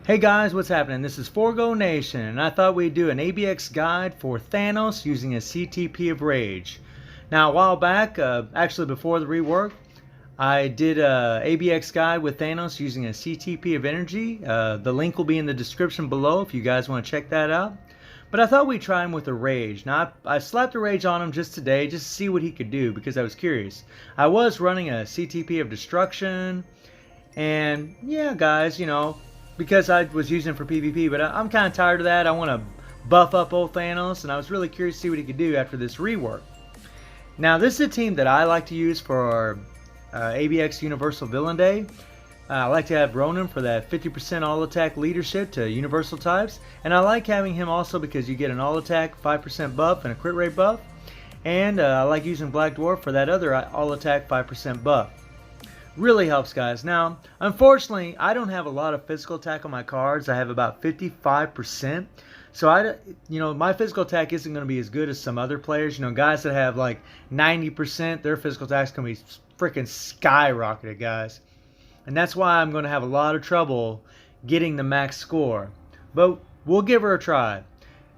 Hey guys, what's happening? This is Forgo Nation, and I thought we'd do an ABX guide for Thanos using a CTP of Rage. Now, a while back, actually before the rework, I did a ABX guide with Thanos using a CTP of Energy. The link will be in the description below if you guys want to check that out. But I thought we'd try him with a Rage. Now, I slapped a Rage on him just today, just to see what he could do, because I was curious. I was running a CTP of Destruction, and yeah, guys, because I was using it for PvP, but I'm kind of tired of that. I want to buff up old Thanos, and I was really curious to see what he could do after this rework. Now, this is a team that I like to use for ABX Universal Villain Day. I like to have Ronan for that 50% all-attack leadership to Universal types, and I like having him also because you get an all-attack 5% buff and a crit rate buff, and I like using Black Dwarf for that other all-attack 5% buff. Really helps, guys. Now, unfortunately, I don't have a lot of physical attack on my cards. I have about 55%. So my physical attack isn't going to be as good as some other players. Guys that have like 90%, their physical attack's going to be freaking skyrocketed, guys. And that's why I'm going to have a lot of trouble getting the max score. But we'll give her a try.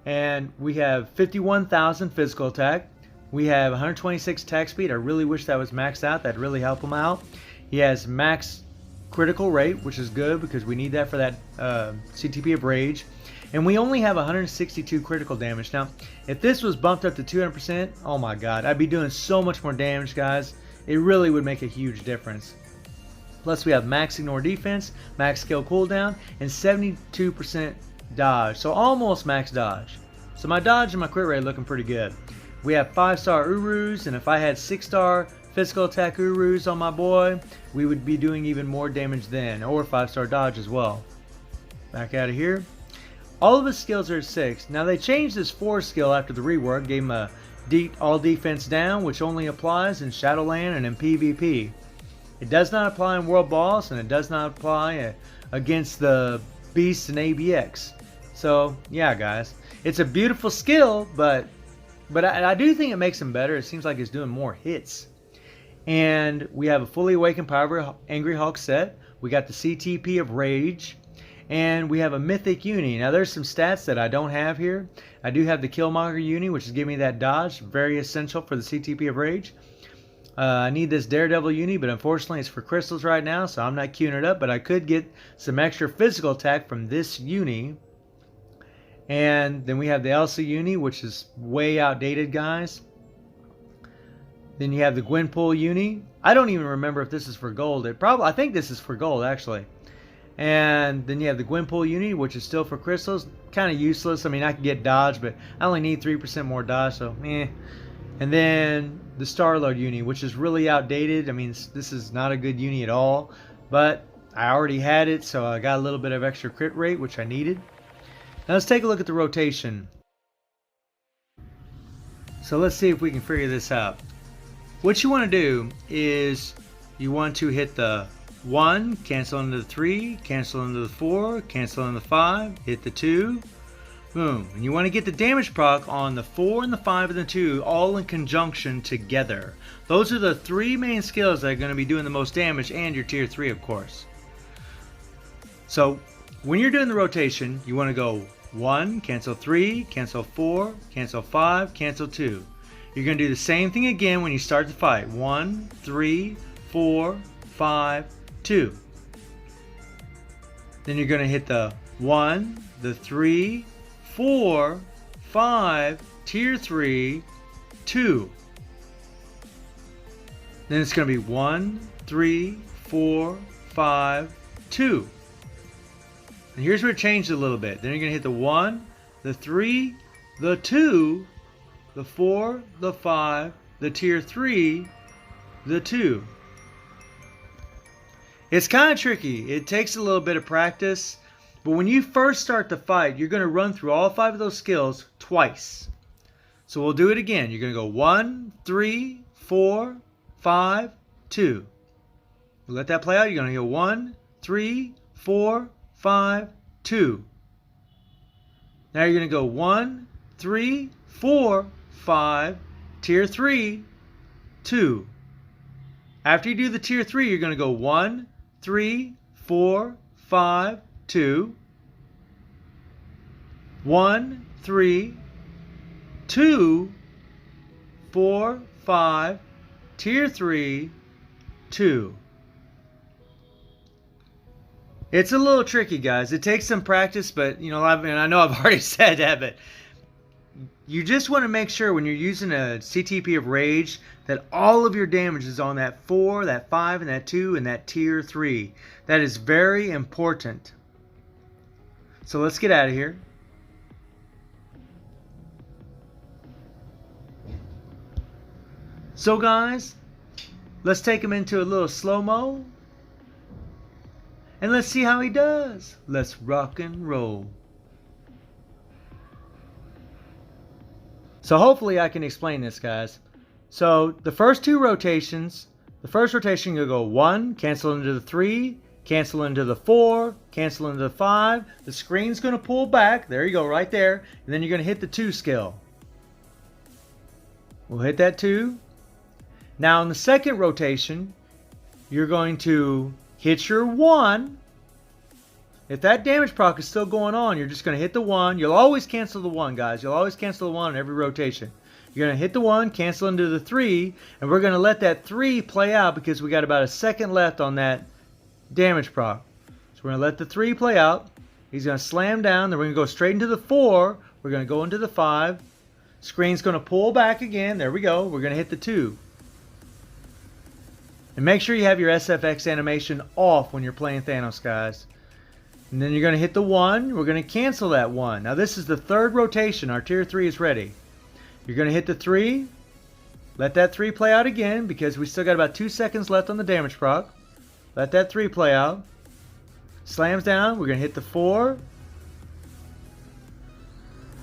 And we have 51,000 physical attack. We have 126 attack speed. I really wish that was maxed out. That'd really help him out. He has max critical rate, which is good because we need that for that CTP of Rage. And we only have 162 critical damage. Now, if this was bumped up to 200%, oh my god, I'd be doing so much more damage, guys. It really would make a huge difference. Plus, we have max ignore defense, max skill cooldown, and 72% dodge. So almost max dodge. So my dodge and my crit rate are looking pretty good. We have 5-star Urus, and if I had 6-star physical attack Urus on my boy, we would be doing even more damage then, or 5-star dodge as well. Back out of here. All of his skills are 6. Now they changed this 4 skill after the rework, gave him a all defense down, which only applies in Shadowland and in PvP. It does not apply in World Boss, and it does not apply against the Beasts and ABX. So yeah, guys, it's a beautiful skill, but I do think it makes him better. It seems like he's doing more hits. And we have a fully awakened Power Angry Hulk set. We got the CTP of Rage. And we have a Mythic Uni. Now there's some stats that I don't have here. I do have the Killmonger Uni, which is giving me that dodge. Very essential for the CTP of Rage. I need this Daredevil Uni, but unfortunately it's for crystals right now, so I'm not queuing it up. But I could get some extra physical attack from this Uni. And then we have the Elsa Uni, which is way outdated, guys. Then you have the Gwenpool Uni. I don't even remember if this is for gold. I think this is for gold, actually. And then you have the Gwenpool Uni, which is still for crystals. Kind of useless. I mean, I can get dodge, but I only need 3% more dodge, so eh. And then the Star-Lord Uni, which is really outdated. I mean, this is not a good uni at all. But I already had it, so I got a little bit of extra crit rate, which I needed. Now let's take a look at the rotation. So let's see if we can figure this out. What you want to do is you want to hit the 1, cancel into the 3, cancel into the 4, cancel into the 5, hit the 2, boom. And you want to get the damage proc on the 4 and the 5 and the 2 all in conjunction together. Those are the 3 main skills that are going to be doing the most damage, and your tier 3, of course. So when you're doing the rotation, you want to go 1, cancel 3, cancel 4, cancel 5, cancel 2. You're going to do the same thing again when you start the fight. 1, 3, 4, 5, 2. Then you're going to hit the 1, the 3, 4, 5, tier 3, 2. Then it's going to be 1, 3, 4, 5, 2. And here's where it changed a little bit. Then you're going to hit the 1, the 3, the 2, the 4, the 5, the tier 3, the 2. It's kind of tricky. It takes a little bit of practice. But when you first start the fight, you're going to run through all 5 of those skills twice. So we'll do it again. You're going to go 1, 3, 4, 5, 2. We'll let that play out. You're going to go 1, 3, 4, 5, 2. Now you're going to go 1, 3, 4, 5, tier 3, 2. After you do the tier 3, you're going to go 1, 3, 4, 5, 2. 1, 3, 2, 4, 5, tier 3, 2. It's a little tricky, guys. It takes some practice, but you know, I know I've already said that, but you just want to make sure when you're using a CTP of Rage that all of your damage is on that 4, that 5, and that 2, and that tier 3. That is very important. So let's get out of here. So guys, let's take him into a little slow-mo. And let's see how he does. Let's rock and roll. So hopefully I can explain this, guys. So the first two rotations, the first rotation you'll go 1, cancel into the 3, cancel into the 4, cancel into the 5. The screen's going to pull back. There you go, right there. And then you're going to hit the 2 skill. We'll hit that 2. Now in the second rotation, you're going to hit your 1. If that damage proc is still going on, you're just going to hit the 1. You'll always cancel the 1, guys. You'll always cancel the 1 in every rotation. You're going to hit the 1, cancel into the 3, and we're going to let that 3 play out because we got about a second left on that damage proc. So we're going to let the 3 play out. He's going to slam down. Then we're going to go straight into the 4. We're going to go into the 5. Screen's going to pull back again. There we go. We're going to hit the 2. And make sure you have your SFX animation off when you're playing Thanos, guys. And then you're going to hit the 1. We're going to cancel that 1. Now this is the third rotation. Our tier 3 is ready. You're going to hit the 3. Let that 3 play out again because we still got about 2 seconds left on the damage proc. Let that 3 play out. Slams down. We're going to hit the 4.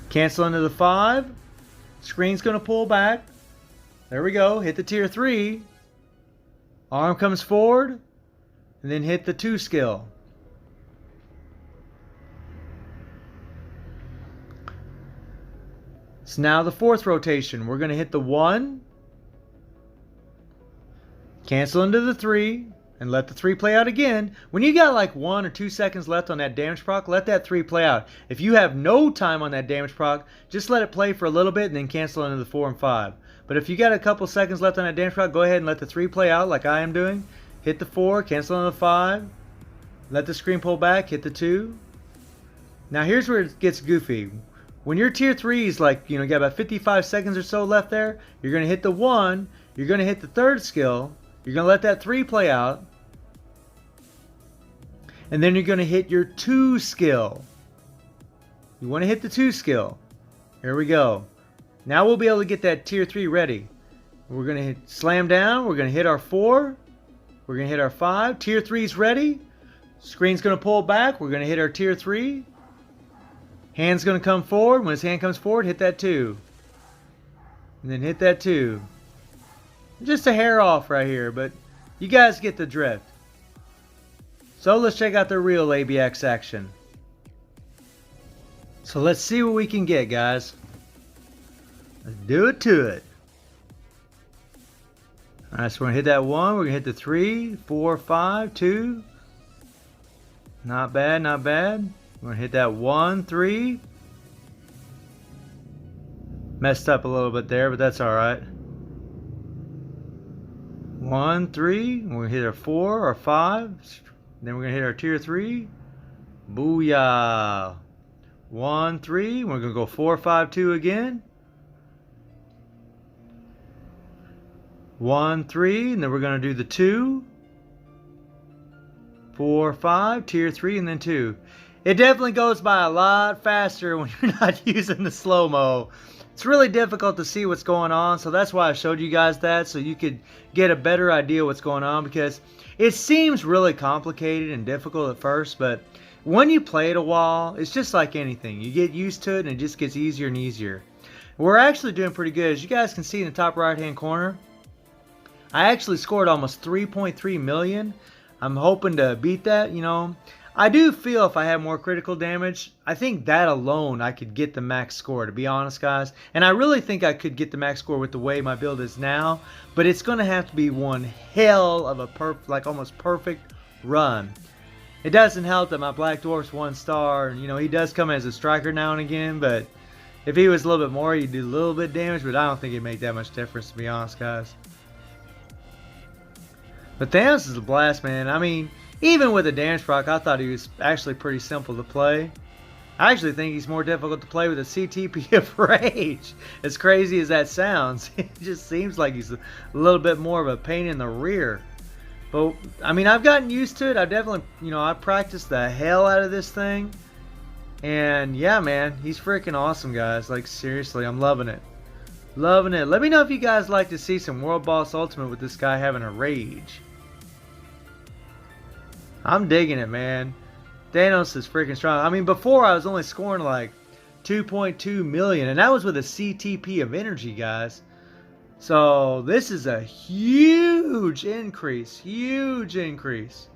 Cancel into the 5. Screen's going to pull back. There we go. Hit the tier 3. Arm comes forward. And then hit the 2 skill. So now the fourth rotation. We're going to hit the 1. Cancel into the 3. And let the 3 play out again. When you got like 1 or 2 seconds left on that damage proc, let that 3 play out. If you have no time on that damage proc, just let it play for a little bit and then cancel into the 4 and 5. But if you got a couple seconds left on that damage proc, go ahead and let the 3 play out like I am doing. Hit the 4, cancel into the 5. Let the screen pull back, hit the 2. Now here's where it gets goofy. When your tier 3 is like, you got about 55 seconds or so left there, you're going to hit the 1. You're going to hit the 3rd skill. You're going to let that 3 play out. And then you're going to hit your 2 skill. You want to hit the 2 skill. Here we go. Now we'll be able to get that tier 3 ready. We're going to hit slam down. We're going to hit our 4. We're going to hit our 5. Tier 3 is ready. Screen's going to pull back. We're going to hit our tier 3. Hand's going to come forward. When his hand comes forward, hit that 2. And then hit that 2. Just a hair off right here, but you guys get the drift. So let's check out the real ABX action. So let's see what we can get, guys. Let's do it to it. Alright, so we're going to hit that 1. We're going to hit the 3, 4, 5, 2. Not bad, not bad. We're going to hit that 1, 3. Messed up a little bit there, but that's alright. 1, 3. We're going to hit our 4, our 5. Then we're going to hit our tier 3. Booyah. 1, 3. We're going to go 4, 5, 2 again. 1, 3. And then we're going to do the 2. 4, 5. Tier 3 and then 2. It definitely goes by a lot faster when you're not using the slow-mo. It's really difficult to see what's going on, so that's why I showed you guys that, so you could get a better idea what's going on, because it seems really complicated and difficult at first, but when you play it a while, it's just like anything. You get used to it and it just gets easier and easier. We're actually doing pretty good. As you guys can see in the top right hand corner, I actually scored almost 3.3 million. I'm hoping to beat that, I do feel if I had more critical damage, I think that alone I could get the max score, to be honest, guys. And I really think I could get the max score with the way my build is now. But it's going to have to be one hell of a almost perfect run. It doesn't help that my Black Dwarf's 1 star. You know, he does come as a striker now and again, but if he was a little bit more, he'd do a little bit of damage, but I don't think it'd make that much difference, to be honest, guys. But Thanos is a blast, man. I mean, even with a damage proc, I thought he was actually pretty simple to play. I actually think he's more difficult to play with a CTP of Rage. As crazy as that sounds, it just seems like he's a little bit more of a pain in the rear. But, I mean, I've gotten used to it. I've definitely, you know, I practiced the hell out of this thing. And, yeah, man, he's freaking awesome, guys. Like, seriously, I'm loving it. Loving it. Let me know if you guys like to see some World Boss Ultimate with this guy having a Rage. I'm digging it, man. Thanos is freaking strong. I mean, before I was only scoring like 2.2 million, and that was with a CTP of energy, guys. So this is a huge increase. Huge increase.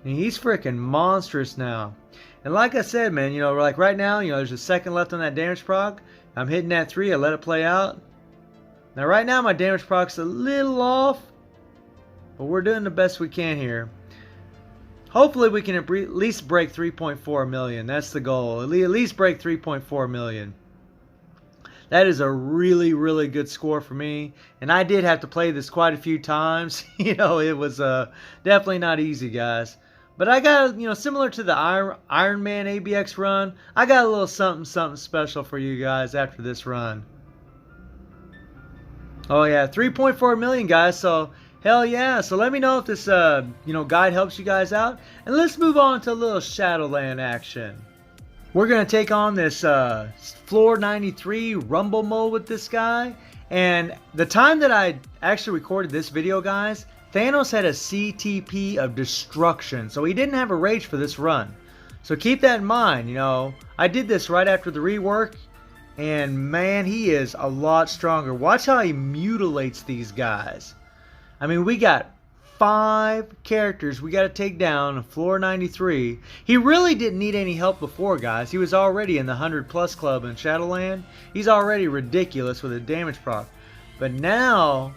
And he's freaking monstrous now. And like I said, man, you know, like right now, you know, there's a second left on that damage proc. I'm hitting that 3. I let it play out. Now right now my damage proc's a little off, but we're doing the best we can here. Hopefully we can at least break 3.4 million. That's the goal. At least break 3.4 million. That is a really, really good score for me. And I did have to play this quite a few times. You know, it was definitely not easy, guys. But I got, you know, similar to the Iron Man ABX run, I got a little something special for you guys after this run. Oh yeah, 3.4 million, guys. So hell yeah. So let me know if this you know, guide helps you guys out. And let's move on to a little Shadowland action. We're going to take on this floor 93 rumble mode with this guy. And the time that I actually recorded this video, guys, Thanos had a CTP of destruction. So he didn't have a rage for this run. So keep that in mind, you know. I did this right after the rework. And man, he is a lot stronger. Watch how he mutilates these guys. I mean, we got 5 characters we got to take down on floor 93. He really didn't need any help before, guys. He was already in the 100+ club in Shadowland. He's already ridiculous with a damage proc. But now,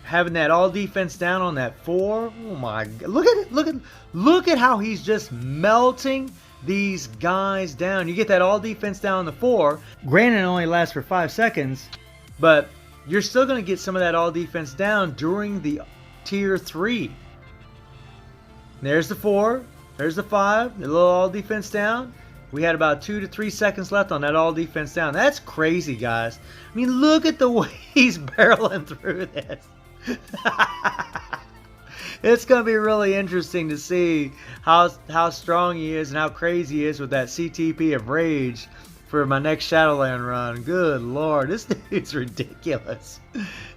having that all defense down on that 4, oh my god. Look at it. Look at how he's just melting these guys down. You get that all defense down on the 4. Granted, it only lasts for 5 seconds, but you're still going to get some of that all defense down during the tier 3. There's the 4. There's the 5. The little all defense down. We had about 2 to 3 seconds left on that all defense down. That's crazy, guys. I mean, look at the way he's barreling through this. It's going to be really interesting to see how strong he is and how crazy he is with that CTP of Rage for my next Shadowland run. Good lord, this dude's ridiculous.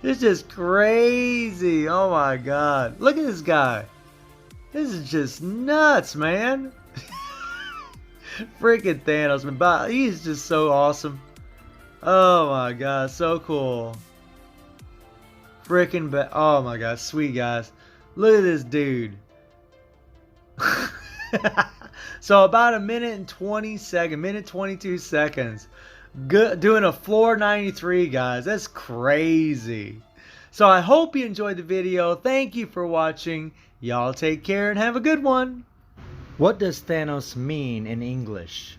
It's just crazy. Oh my god. Look at this guy. This is just nuts, man. Freaking Thanos, man. He's just so awesome. Oh my god, so cool. Freaking, oh my god, sweet guys. Look at this dude. So about a minute and 20 seconds, minute 22 seconds. Good, doing a floor 93, guys. That's crazy. So I hope you enjoyed the video. Thank you for watching. Y'all take care and have a good one. What does Thanos mean in English?